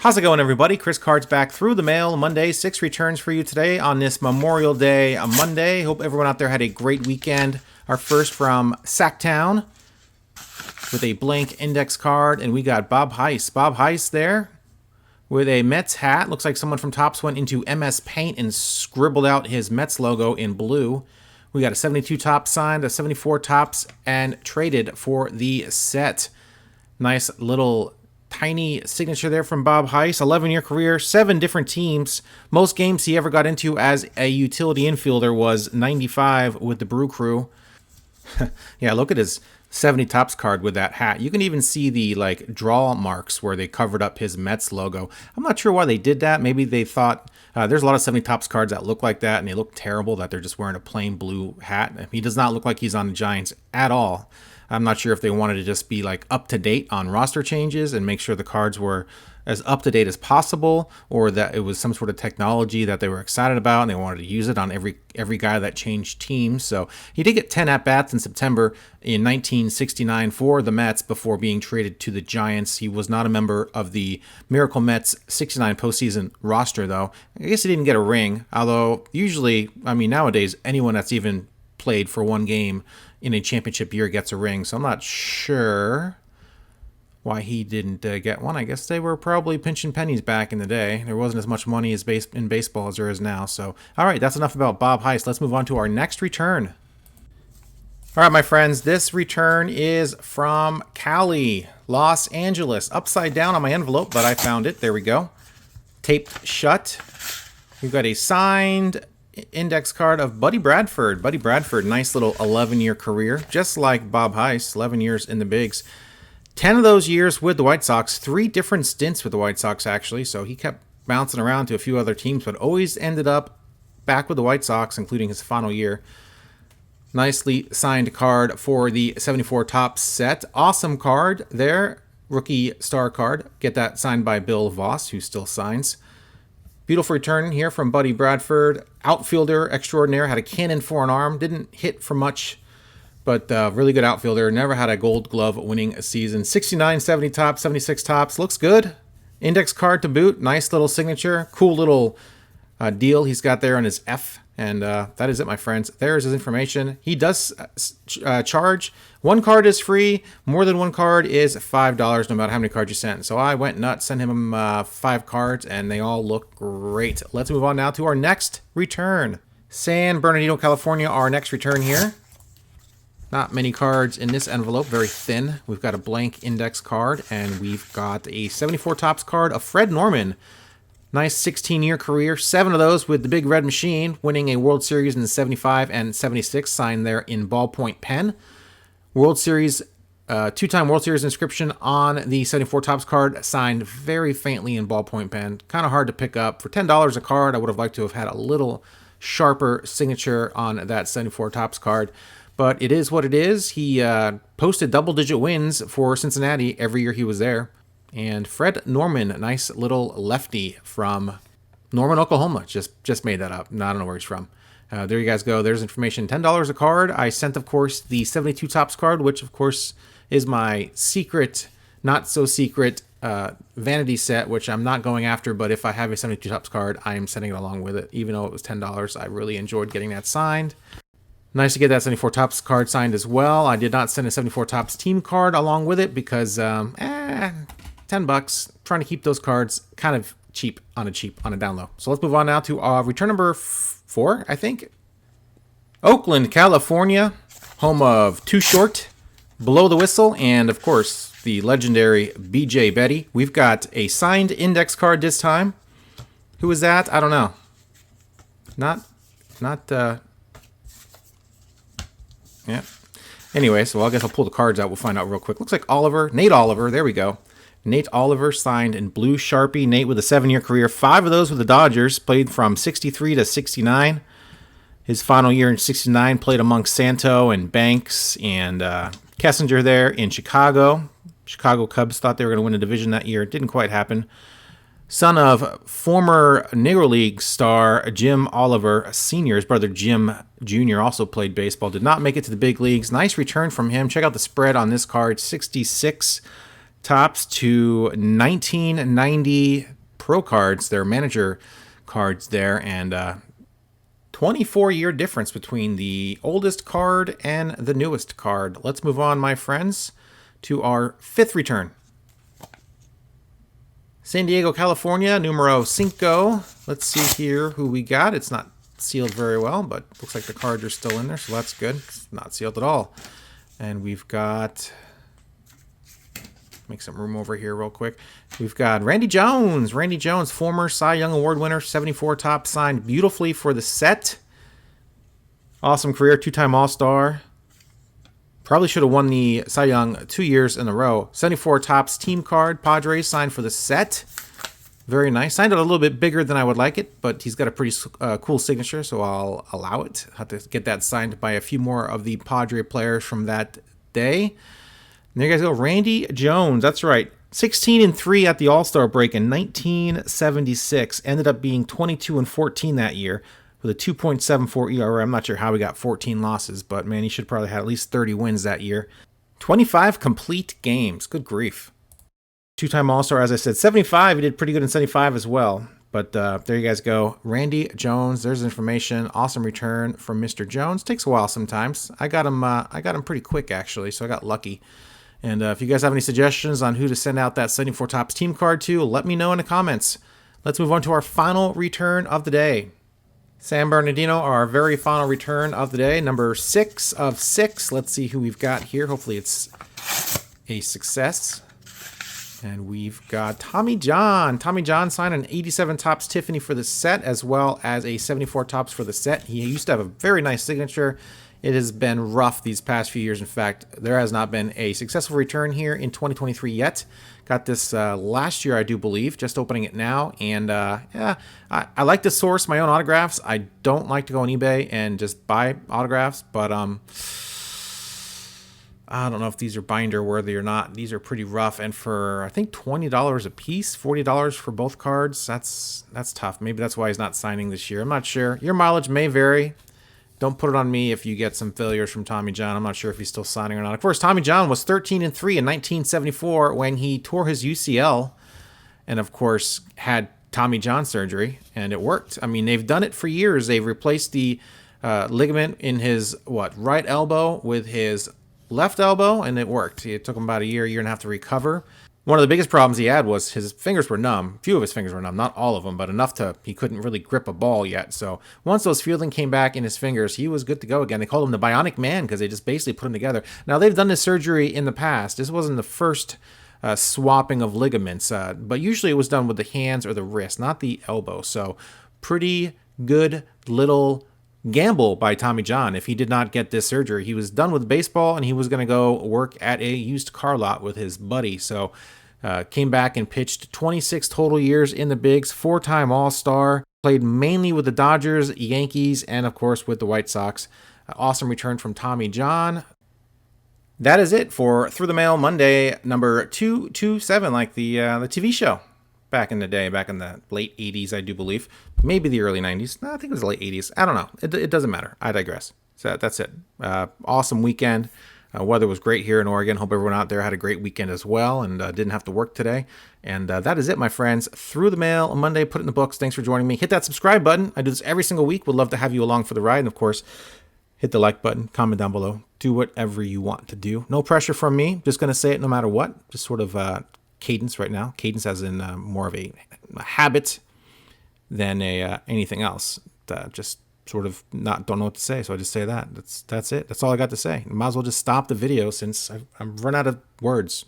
How's it going, everybody? Chris Card's back through the mail Monday. 6 returns for you today on this Memorial Day Monday. Hope everyone out there had a great weekend. Our first from Sacktown with a blank index card, and we got Bob Heist. Bob Heist there with a Mets hat. Looks like someone from Topps went into MS Paint and scribbled out his Mets logo in blue. We got a 72 Topps signed, a 74 Topps, and traded for the set. Nice little tiny signature there from Bob Heist. 11-year career, 7 different teams. Most games he ever got into as a utility infielder was 95 with the Brew Crew. Yeah, look at his 70 Topps card with that hat. You can even see the draw marks where they covered up his Mets logo. I'm not sure why they did that. Maybe they thought there's a lot of 70 Topps cards that look like that, and they look terrible that they're just wearing a plain blue hat. He does not look like he's on the Giants at all. I'm not sure if they wanted to just be up to date on roster changes and make sure the cards were as up to date as possible, or that it was some sort of technology that they were excited about and they wanted to use it on every guy that changed teams. So he did get 10 at-bats in September in 1969 for the Mets before being traded to the Giants. He was not a member of the Miracle Mets 69 postseason roster, though. I guess he didn't get a ring, although usually, nowadays, anyone that's even played for one game in a championship year gets a ring. So I'm not sure why he didn't get one. I guess they were probably pinching pennies back in the day. There wasn't as much money in baseball as there is now. So, all right, that's enough about Bob Heist. Let's move on to our next return. All right, my friends, this return is from Cali, Los Angeles. Upside down on my envelope, but I found it. There we go. Taped shut. We've got a signed index card of Buddy Bradford. Buddy Bradford, nice little 11-year career, just like Bob Heist, 11 years in the bigs. 10 of those years with the White Sox, 3 different stints with the White Sox, actually. So he kept bouncing around to a few other teams, but always ended up back with the White Sox, including his final year. Nicely signed card for the 74 Topps set. Awesome card there. Rookie star card. Get that signed by Bill Voss, who still signs. Beautiful return here from Buddy Bradford. Outfielder extraordinaire. Had a cannon for an arm. Didn't hit for much, but really good outfielder. Never had a Gold Glove winning season. 69, 70 Topps, 76 Topps. Looks good. Index card to boot. Nice little signature. Cool little deal he's got there on his F. And that is it, my friends. There's his information. He does charge. 1 card is free. More than 1 card is $5, no matter how many cards you sent. So I went nuts, sent him 5 cards, and they all look great. Let's move on now to our next return. San Bernardino, California, our next return here. Not many cards in this envelope, very thin. We've got a blank index card, and we've got a 74 Topps card of Fred Norman. Nice 16-year career, 7 of those with the Big Red Machine, winning a World Series in the 75 and 76, signed there in ballpoint pen. World Series, 2-time World Series inscription on the 74 Topps card, signed very faintly in ballpoint pen. Kind of hard to pick up. For $10 a card, I would have liked to have had a little sharper signature on that 74 Topps card. But it is what it is. He posted double-digit wins for Cincinnati every year he was there. And Fred Norman, a nice little lefty from Norman, Oklahoma. Just made that up. I don't know where he's from. There you guys go. There's information. $10 a card. I sent, of course, the 72 Topps card, which, of course, is my secret, not so secret vanity set, which I'm not going after. But if I have a 72 Topps card, I am sending it along with it. Even though it was $10, I really enjoyed getting that signed. Nice to get that 74 Topps card signed as well. I did not send a 74 Topps team card along with it because, $10. Trying to keep those cards kind of cheap on a down low. So let's move on now to return number 4, I think. Oakland, California, home of Too Short, Below the Whistle, and of course the legendary B.J. Betty. We've got a signed index card this time. Who is that? I don't know. Yeah. Anyway, so I guess I'll pull the cards out. We'll find out real quick. Looks like Oliver, Nate Oliver. There we go. Nate Oliver signed in blue Sharpie. Nate with a 7-year career. 5 of those with the Dodgers. Played from 63 to 69. His final year in 69 played amongst Santo and Banks and Kessinger there in Chicago. Chicago Cubs thought they were going to win a division that year. It didn't quite happen. Son of former Negro League star Jim Oliver Sr., his brother Jim Jr. also played baseball. Did not make it to the big leagues. Nice return from him. Check out the spread on this card. 66 Topps to 1990 Pro cards, their manager cards there, and 24-year difference between the oldest card and the newest card. Let's move on, my friends, to our 5th return. San Diego, California, numero 5. Let's see here who we got. It's not sealed very well, but looks like the cards are still in there, so that's good. It's not sealed at all. And we've got... make some room over here real quick. We've got Randy Jones. Randy Jones, former Cy Young Award winner, 74 top, signed beautifully for the set. Awesome career, 2-time All-Star. Probably should have won the Cy Young 2 years in a row. 74 tops team card, Padres, signed for the set. Very nice. Signed it a little bit bigger than I would like it, but he's got a pretty cool signature, so I'll allow it. Have to get that signed by a few more of the Padre players from that day. And there you guys go. Randy Jones. That's right. 16-3 at the All-Star break in 1976. Ended up being 22-14 that year with a 2.74 ERA. I'm not sure how he got 14 losses, but man, he should probably have at least 30 wins that year. 25 complete games. Good grief. 2-time All-Star, as I said. 75, he did pretty good in 75 as well. But there you guys go. Randy Jones, there's information. Awesome return from Mr. Jones. Takes a while sometimes. I got him pretty quick, actually, so I got lucky. And if you guys have any suggestions on who to send out that 74 Tops team card to, let me know in the comments. Let's move on to our final return of the day. San Bernardino, our very final return of the day, number 6 of 6. Let's see who we've got here. Hopefully it's a success. And we've got Tommy John. Tommy John signed an 87 Tops Tiffany for the set, as well as a 74 Tops for the set. He used to have a very nice signature. It has been rough these past few years. In fact, there has not been a successful return here in 2023 yet. Got this last year, I do believe, just opening it now. And yeah, I like to source my own autographs. I don't like to go on eBay and just buy autographs, but I don't know if these are binder worthy or not. These are pretty rough, and for I think $20 a piece, $40 for both cards. That's tough. Maybe that's why he's not signing this year. I'm not sure. Your mileage may vary. Don't put it on me if you get some failures from Tommy John. I'm not sure if he's still signing or not. Of course, Tommy John was 13-3 in 1974 when he tore his UCL, and of course had Tommy John surgery, and it worked. I mean, they've done it for years. They've replaced the ligament in his right elbow with his left elbow, and it worked. It took him about a year and a half to recover. One of the biggest problems he had was his fingers were numb. A few of his fingers were numb, not all of them, but enough to he couldn't really grip a ball yet. So once those feeling came back in his fingers, he was good to go again. They called him the Bionic Man because they just basically put him together. Now, they've done this surgery in the past. This wasn't the first swapping of ligaments, but usually it was done with the hands or the wrist, not the elbow. So pretty good little gamble by Tommy John. If he did not get this surgery, he was done with baseball and he was going to go work at a used car lot with his buddy. So came back and pitched 26 total years in the bigs, 4-time All-Star, played mainly with the Dodgers, Yankees, and of course with the White Sox. Awesome return from Tommy John. That is it for Through the Mail Monday number 227, like the TV show. Back in the day, back in the late 80s, I do believe. Maybe the early 90s. No, I think it was the late 80s. I don't know. It doesn't matter. I digress. So that's it. Awesome weekend. Weather was great here in Oregon. Hope everyone out there had a great weekend as well and didn't have to work today. And that is it, my friends. Through the Mail Monday. Put it in the books. Thanks for joining me. Hit that subscribe button. I do this every single week. Would love to have you along for the ride. And, of course, hit the like button. Comment down below. Do whatever you want to do. No pressure from me. Just going to say it no matter what. Just sort of cadence right now. Cadence as in more of a habit than anything else. Just sort of don't know what to say, so I just say that. That's it. That's all I got to say. Might as well just stop the video since I've run out of words.